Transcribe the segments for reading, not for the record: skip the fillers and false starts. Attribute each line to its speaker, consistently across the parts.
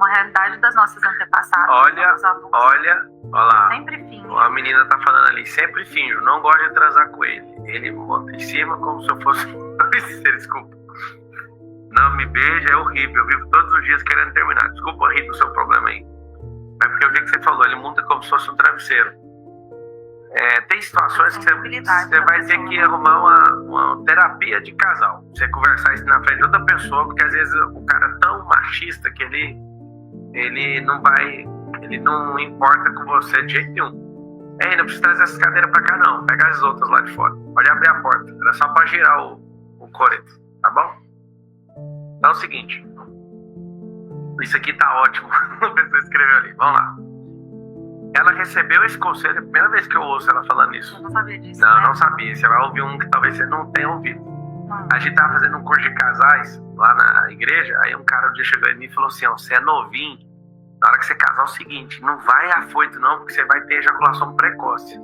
Speaker 1: uma realidade das nossas antepassadas.
Speaker 2: Olha lá.
Speaker 1: Sempre finge.
Speaker 2: A menina tá falando ali, sempre finjo, não gosto de transar com ele. Ele monta em cima como se eu fosse... Desculpa. Não me beija, é horrível. Eu vivo todos os dias querendo terminar. Desculpa rir do seu problema aí. É porque eu vi que você falou, ele monta como se fosse um travesseiro. Tem situações que você vai ter que arrumar uma terapia de casal. Você conversar isso na frente de outra pessoa, porque às vezes o cara é tão machista que ele não importa com você de jeito nenhum. Não precisa trazer essas cadeiras pra cá não, pega as outras lá de fora. Pode abrir a porta, era só pra girar o coreto, tá bom? Então é o seguinte, isso aqui tá ótimo. A pessoa escreveu ali, vamos lá. Ela recebeu esse conselho, é a primeira vez que eu ouço ela falando isso.
Speaker 1: Eu não sabia disso.
Speaker 2: Não,
Speaker 1: né?
Speaker 2: não sabia. Você vai ouvir um que talvez você não tenha ouvido. A gente tava fazendo um curso de casais lá na igreja, aí um cara um dia chegou em mim e falou assim, ó, você é novinho, na hora que você casar é o seguinte, não vai afoito não, porque você vai ter ejaculação precoce.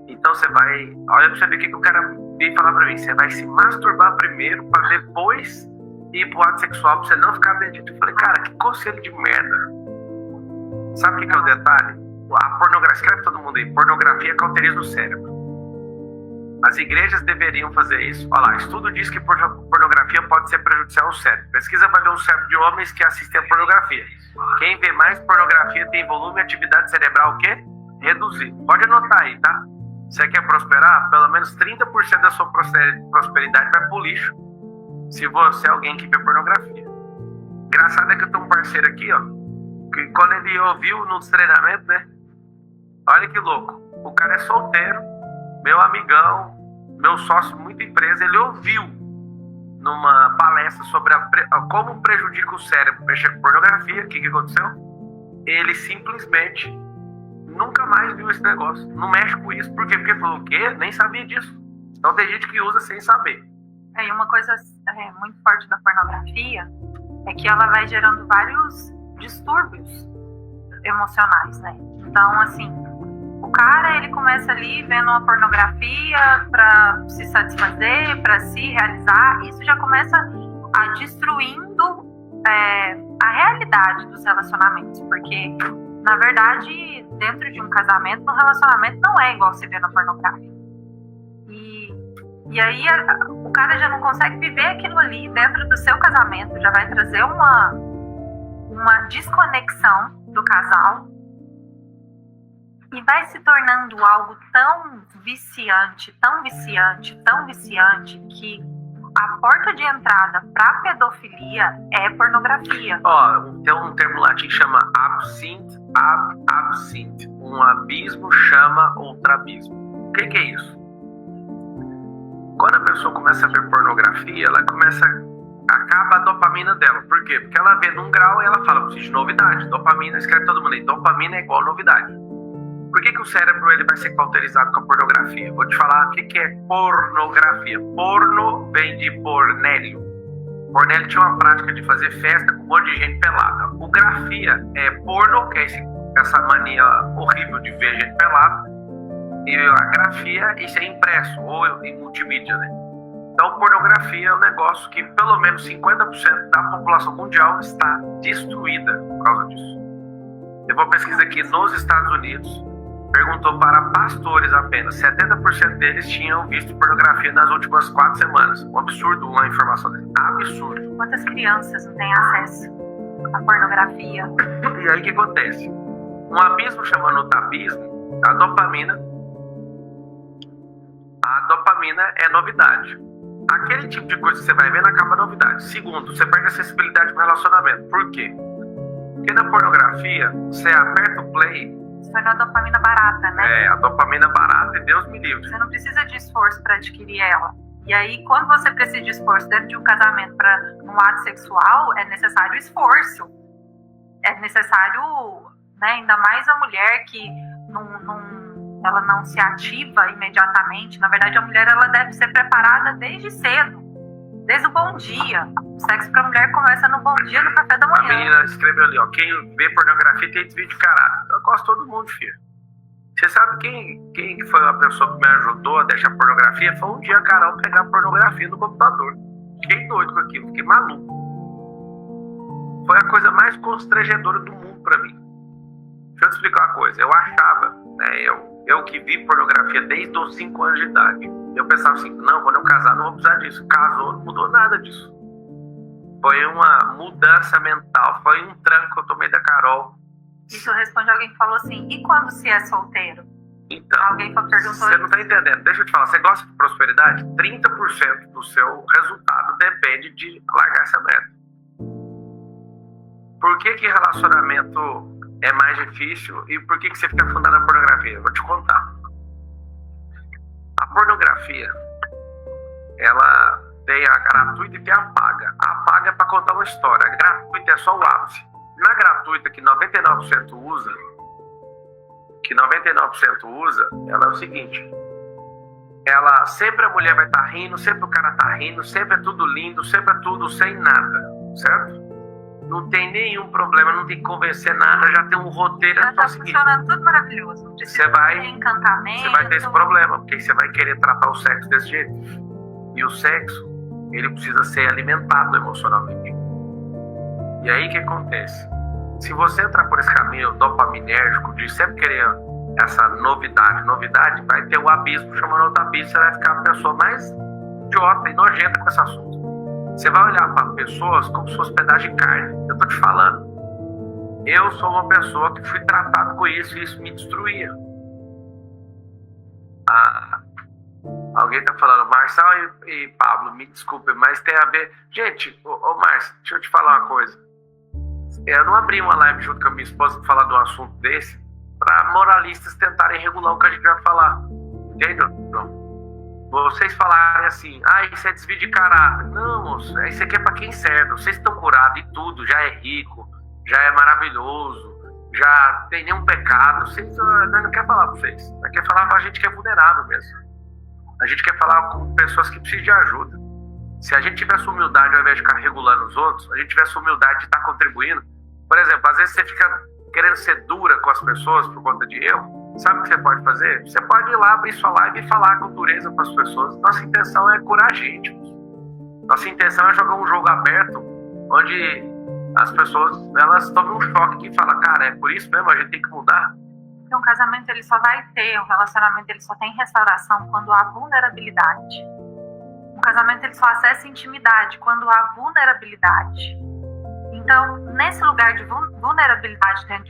Speaker 2: Então você vai, olha pra você ver o que o cara veio falar pra mim, você vai se masturbar primeiro pra depois ir pro ato sexual, pra você não ficar dedito. Eu falei, cara, que conselho de merda. Sabe o que é o detalhe? A pornografia, escreve todo mundo aí, pornografia cauteriza o cérebro. As igrejas deveriam fazer isso. Olha lá, estudo diz que pornografia pode ser prejudicial ao cérebro. Pesquisa avaliou o cérebro de homens que assistem a pornografia. Quem vê mais pornografia tem volume e atividade cerebral o quê? Reduzir. Pode anotar aí, tá? Você quer prosperar? Pelo menos 30% da sua prosperidade vai pro lixo. Se você é alguém que vê pornografia. Engraçado é que eu tenho um parceiro aqui, ó, que quando ele ouviu nos treinamentos, né? Olha que louco. O cara é solteiro, meu amigão, meu sócio, muita empresa. Ele ouviu numa palestra sobre como prejudica o cérebro mexer com pornografia. O que aconteceu? Ele simplesmente nunca mais viu esse negócio. Não mexe com isso. Por quê? Porque falou o quê? Nem sabia disso. Então tem gente que usa sem saber.
Speaker 1: E uma coisa muito forte da pornografia é que ela vai gerando vários distúrbios emocionais, né? Então, assim, o cara, ele começa ali vendo uma pornografia pra se satisfazer, pra se realizar. Isso já começa a destruindo a realidade dos relacionamentos, porque, na verdade, dentro de um casamento, um relacionamento não é igual se vê na pornografia. E aí o cara já não consegue viver aquilo ali dentro do seu casamento, já vai trazer uma desconexão do casal e vai se tornando algo tão viciante, que a porta de entrada para a pedofilia é pornografia.
Speaker 2: Tem um termo latim que chama absinthe, absinthe. Um abismo chama outro abismo. O que é isso? Quando a pessoa começa a ver pornografia, ela acaba a dopamina dela. Por quê? Porque ela vê num grau e ela fala, preciso de novidade. Dopamina, escreve todo mundo aí, dopamina é igual novidade. Por que o cérebro ele vai ser cauterizado com a pornografia? Vou te falar o que é pornografia. Porno vem de Pornélio. Pornélio tinha uma prática de fazer festa com um monte de gente pelada. O grafia é porno, que é essa mania horrível de ver gente pelada. E a grafia, isso é impresso ou em multimídia, né? Então, pornografia é um negócio que pelo menos 50% da população mundial está destruída por causa disso. Teve uma pesquisa aqui nos Estados Unidos, perguntou para pastores apenas, 70% deles tinham visto pornografia nas últimas 4 semanas. Um absurdo uma informação dessa. Absurdo.
Speaker 1: Quantas crianças não têm acesso à pornografia?
Speaker 2: E aí o que acontece? Um abismo chamando outro abismo, a dopamina é novidade. Aquele tipo de coisa que você vai vendo acaba novidade. Segundo, você perde acessibilidade para o relacionamento. Por quê? Porque na pornografia, você aperta o play.
Speaker 1: Isso foi uma dopamina barata, né?
Speaker 2: A dopamina barata e Deus me livre.
Speaker 1: Você não precisa de esforço para adquirir ela. E aí, quando você precisa de esforço dentro de um casamento para um ato sexual, é necessário esforço. É necessário, né, ainda mais a mulher que ela não se ativa imediatamente. Na verdade, a mulher ela deve ser preparada desde cedo, desde o bom dia. O sexo para a mulher começa no bom dia, no café da manhã.
Speaker 2: A menina escreveu ali, quem vê pornografia tem desvio de caráter. Eu gosto de todo mundo, filho. Você sabe quem foi a pessoa que me ajudou a deixar pornografia? Foi um dia a Carol pegar pornografia no computador. Fiquei doido com aquilo, fiquei maluco. foi a coisa mais constrangedora do mundo pra mim. Deixa eu te explicar uma coisa. Eu achava, né, eu que vi pornografia desde os 5 anos de idade, eu pensava assim, não, quando eu casar não vou precisar disso. Casou, não mudou nada disso. Foi uma mudança mental, foi um tranco que eu tomei da Carol.
Speaker 1: Isso responde alguém que falou assim, e quando se é solteiro?
Speaker 2: Então,
Speaker 1: alguém perguntou
Speaker 2: você não está entendendo. Deixa eu te falar, você gosta de prosperidade? 30% do seu resultado depende de largar essa meta. Por que relacionamento é mais difícil e por que você fica afundado na pornografia? Eu vou te contar. A pornografia, ela tem a gratuita e tem a paga. A paga é para contar uma história. A gratuita é só o ápice. Na gratuita, que 99% usa, ela é o seguinte. Ela, sempre a mulher vai estar rindo, sempre o cara tá rindo, sempre é tudo lindo, sempre é tudo sem nada, certo? Não tem nenhum problema, não tem que convencer nada, já tem um roteiro.
Speaker 1: Já tá funcionando tudo maravilhoso.
Speaker 2: Você vai ter esse problema, porque você vai querer tratar o sexo desse jeito. E o sexo, ele precisa ser alimentado emocionalmente. E aí o que acontece? Se você entrar por esse caminho dopaminérgico de sempre querer essa novidade, vai ter o abismo chamando outro abismo, você vai ficar a pessoa mais idiota e nojenta com esse assunto. Você vai olhar para pessoas como se fosse pedaço de carne. Eu tô te falando. Eu sou uma pessoa que fui tratado com isso e isso me destruía. Alguém tá falando, Marçal e Pablo, me desculpe, mas tem a ver... Gente, ô Márcio, deixa eu te falar uma coisa. Eu não abri uma live junto com a minha esposa para falar de um assunto desse para moralistas tentarem regular o que a gente vai falar. Entendeu? Não. Vocês falarem assim, isso é desvio de caráter. Não, moço, isso aqui é para quem serve. Vocês estão curados e tudo, já é rico, já é maravilhoso, já tem nenhum pecado. Vocês não quer falar para vocês. Nós quer falar para a gente que é vulnerável mesmo. A gente quer falar com pessoas que precisam de ajuda. Se a gente tivesse humildade ao invés de ficar regulando os outros, a gente tivesse humildade de estar contribuindo. Por exemplo, às vezes você fica querendo ser dura com as pessoas por conta de erro. Sabe o que você pode fazer? Você pode ir lá, abrir sua live e falar com dureza para as pessoas. Nossa intenção é curar a gente. Nossa intenção é jogar um jogo aberto, onde as pessoas, elas tomam um choque e falam, cara, é por isso mesmo, a gente tem que mudar.
Speaker 1: Porque um casamento, ele só vai ter, um relacionamento, ele só tem restauração quando há vulnerabilidade. Um casamento, ele só acessa intimidade quando há vulnerabilidade. Então, nesse lugar de vulnerabilidade dentro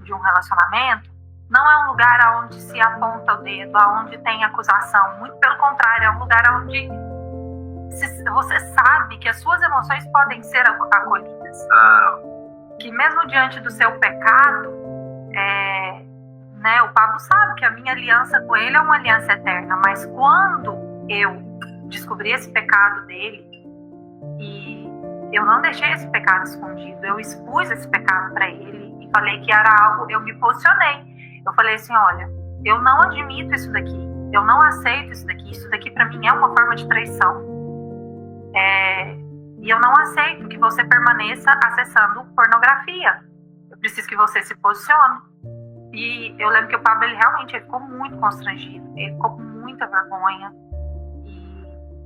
Speaker 1: de um relacionamento, não é um lugar onde se aponta o dedo, onde tem acusação. Muito pelo contrário, é um lugar onde você sabe que as suas emoções podem ser acolhidas. Que mesmo diante do seu pecado, o Pablo sabe que a minha aliança com ele é uma aliança eterna. Mas quando eu descobri esse pecado dele, e eu não deixei esse pecado escondido, eu expus esse pecado para ele e falei que era algo, eu me posicionei. Eu falei assim, olha, eu não admito isso daqui, eu não aceito isso daqui para mim é uma forma de traição. E eu não aceito que você permaneça acessando pornografia. Eu preciso que você se posicione. E eu lembro que o Pablo, ele realmente ficou muito constrangido, ele ficou com muita vergonha.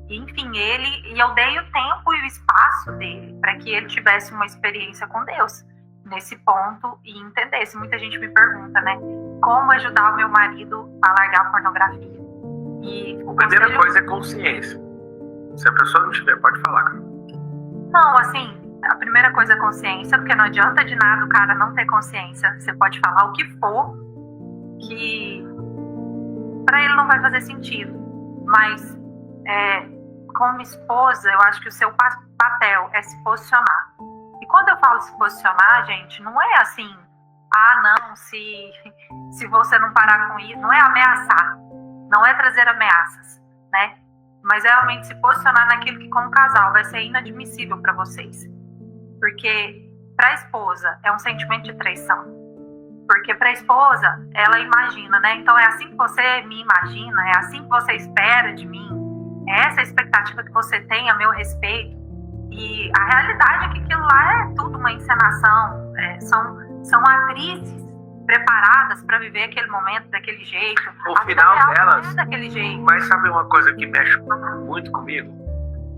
Speaker 1: Enfim, e eu dei o tempo e o espaço dele para que ele tivesse uma experiência com Deus nesse ponto e entendesse. Muita gente me pergunta, né, como ajudar o meu marido a largar a pornografia. E
Speaker 2: a primeira coisa é consciência. Se a pessoa não tiver, pode falar, cara.
Speaker 1: Não, assim, a primeira coisa é consciência, porque não adianta de nada o cara não ter consciência. Você pode falar o que for, que para ele não vai fazer sentido. Mas como esposa, eu acho que o seu papel é se posicionar. E quando eu falo se posicionar, gente, não é assim, não, se você não parar com isso, não é ameaçar, não é trazer ameaças, né? Mas é realmente se posicionar naquilo que como casal vai ser inadmissível para vocês. Porque para a esposa é um sentimento de traição. Porque para a esposa, ela imagina, né? Então é assim que você me imagina, é assim que você espera de mim. É essa a expectativa que você tem a meu respeito. E a realidade é que aquilo lá é tudo uma encenação. São atrizes preparadas para viver aquele momento daquele jeito.
Speaker 2: O final delas,
Speaker 1: daquele jeito.
Speaker 2: Mas sabe uma coisa que mexe muito comigo?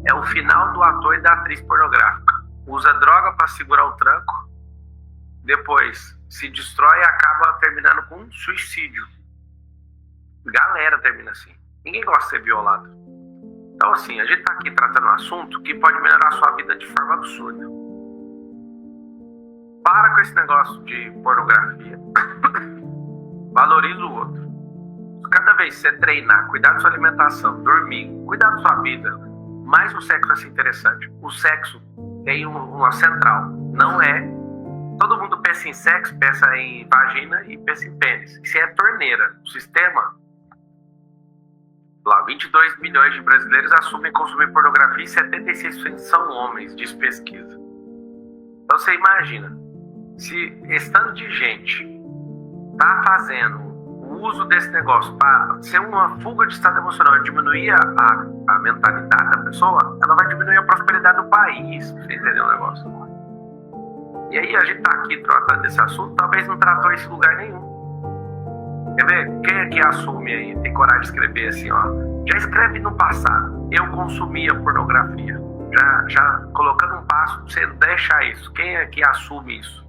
Speaker 2: É o final do ator e da atriz pornográfica. usa droga para segurar o tranco, depois se destrói e acaba terminando com um suicídio. Galera termina assim. Ninguém gosta de ser violado. Então assim, a gente tá aqui tratando um assunto que pode melhorar a sua vida de forma absurda. Para com esse negócio de pornografia. Valoriza o outro. Cada vez que você treinar, cuidar da sua alimentação, dormir, cuidar da sua vida, mais o sexo vai ser interessante. O sexo tem uma central. Não é... Todo mundo pensa em sexo, pensa em vagina e pensa em pênis. Isso é torneira. O sistema... Lá, 22 milhões de brasileiros assumem consumir pornografia e 76% são homens, diz pesquisa. Então você imagina, se esse tanto de gente tá fazendo o uso desse negócio para ser uma fuga de estado emocional e diminuir a mentalidade da pessoa, ela vai diminuir a prosperidade do país. Você entendeu o negócio? E aí a gente tá aqui tratando desse assunto, talvez não tratou isso em lugar nenhum. Quer ver? Quem é que assume aí, tem coragem de escrever assim, ó? Já escreve no passado, eu consumia pornografia. Já colocando um passo pra você deixar isso. Quem é que assume isso?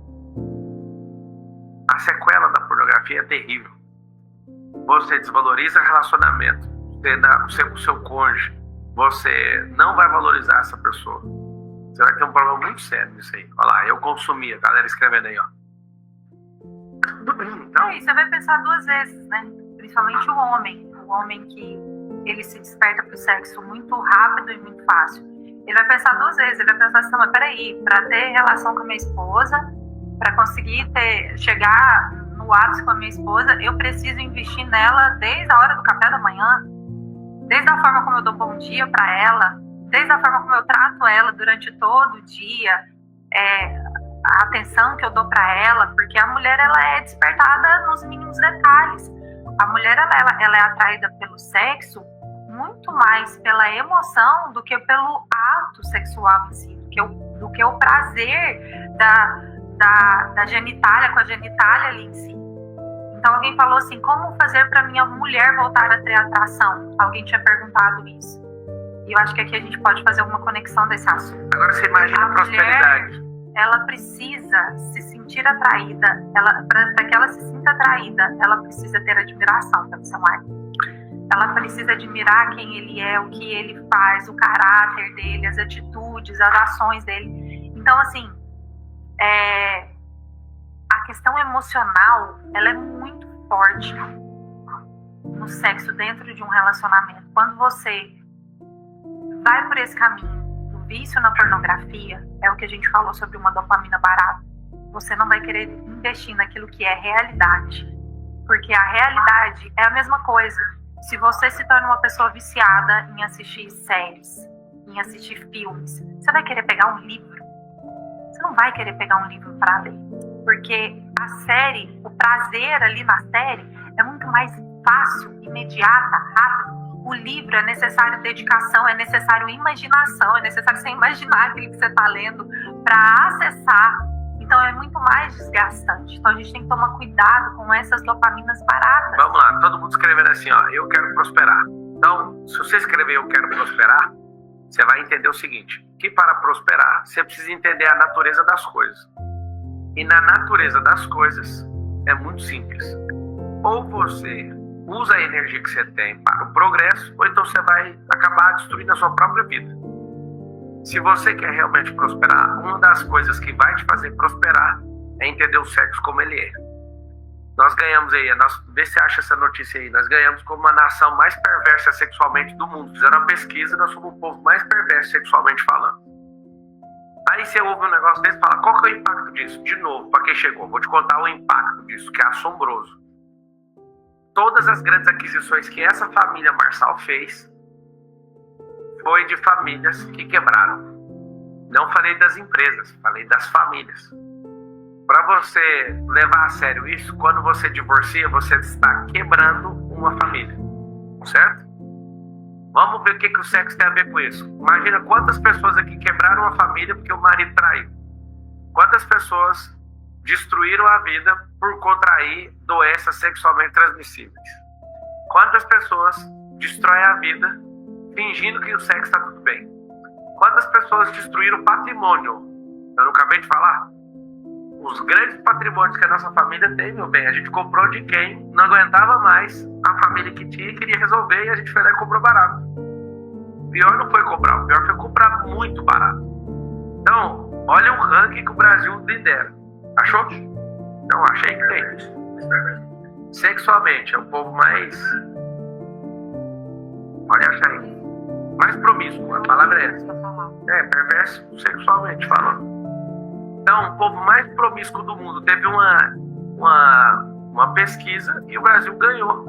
Speaker 2: A sequela da pornografia é terrível. Você desvaloriza relacionamento. Você com o seu cônjuge, você não vai valorizar essa pessoa. Você vai ter um problema muito sério nisso aí. Olha lá, eu consumia, galera escrevendo aí, ó.
Speaker 1: Então, você vai pensar duas vezes, né? Principalmente o homem que ele se desperta pro sexo muito rápido e muito fácil. Ele vai pensar duas vezes, ele vai pensar assim, mas peraí, pra ter relação com a minha esposa, pra conseguir chegar no ápice com a minha esposa, eu preciso investir nela desde a hora do café da manhã, desde a forma como eu dou bom dia pra ela, desde a forma como eu trato ela durante todo o dia, a atenção que eu dou para ela, porque a mulher ela é despertada nos mínimos detalhes. A mulher ela é atraída pelo sexo muito mais pela emoção do que pelo ato sexual em si, do que o prazer da genitália com a genitália ali em si. Então alguém falou assim, como fazer para minha mulher voltar a ter atração? Alguém tinha perguntado isso. E eu acho que aqui a gente pode fazer uma conexão desse assunto.
Speaker 2: Agora você imagina a prosperidade.
Speaker 1: Ela precisa se sentir atraída, para que ela se sinta atraída, ela precisa ter admiração pelo seu marido. Ela precisa admirar quem ele é, o que ele faz, o caráter dele, as atitudes, as ações dele. Então, assim, a questão emocional, ela é muito forte no sexo dentro de um relacionamento. Quando você vai por esse caminho, vício na pornografia, é o que a gente falou sobre uma dopamina barata. Você não vai querer investir naquilo que é realidade, porque a realidade é a mesma coisa. Se você se torna uma pessoa viciada em assistir séries, em assistir filmes, você vai querer pegar um livro? Você não vai querer pegar um livro para ler, porque a série, o prazer ali na série é muito mais fácil, imediata, rápido. O livro é necessário dedicação, é necessário imaginação, é necessário você imaginar aquilo que você está lendo para acessar. Então é muito mais desgastante. Então a gente tem que tomar cuidado com essas dopaminas baratas.
Speaker 2: Vamos lá, todo mundo escrevendo assim, ó, eu quero prosperar. Então, se você escrever eu quero prosperar, você vai entender o seguinte, que para prosperar, você precisa entender a natureza das coisas. E na natureza das coisas, é muito simples. Ou você usa a energia que você tem para o progresso, ou então você vai acabar destruindo a sua própria vida. Se você quer realmente prosperar, uma das coisas que vai te fazer prosperar é entender o sexo como ele é. Nós ganhamos aí, vê se você acha essa notícia aí, nós ganhamos como a nação mais perversa sexualmente do mundo. Fizeram uma pesquisa, nós somos o povo mais perverso sexualmente falando. Aí você ouve um negócio desse e fala, qual que é o impacto disso? De novo, para quem chegou, vou te contar o impacto disso, que é assombroso. Todas as grandes aquisições que essa família Marçal fez foi de famílias que quebraram. Não falei das empresas, falei das famílias. Para você levar a sério isso, quando você divorcia, você está quebrando uma família, certo? Vamos ver o que o sexo tem a ver com isso. Imagina quantas pessoas aqui quebraram uma família porque o marido traiu. Quantas pessoas destruíram a vida por contrair doenças sexualmente transmissíveis. Quantas pessoas destroem a vida fingindo que o sexo está tudo bem. Quantas pessoas destruíram o patrimônio Eu não acabei de falar? Os grandes patrimônios que a nossa família tem, meu bem, a gente comprou de quem não aguentava mais a família que tinha e queria resolver, e a gente foi lá e comprou barato. O pior não foi comprar, o pior foi comprar muito barato. Então, olha o ranking que o Brasil lidera. Achou? Não, achei que tem. Sexualmente, é o povo mais... Olha, achei. Mais promíscuo, a palavra é essa. Perverso sexualmente falando. Então, o povo mais promíscuo do mundo teve uma pesquisa e o Brasil ganhou.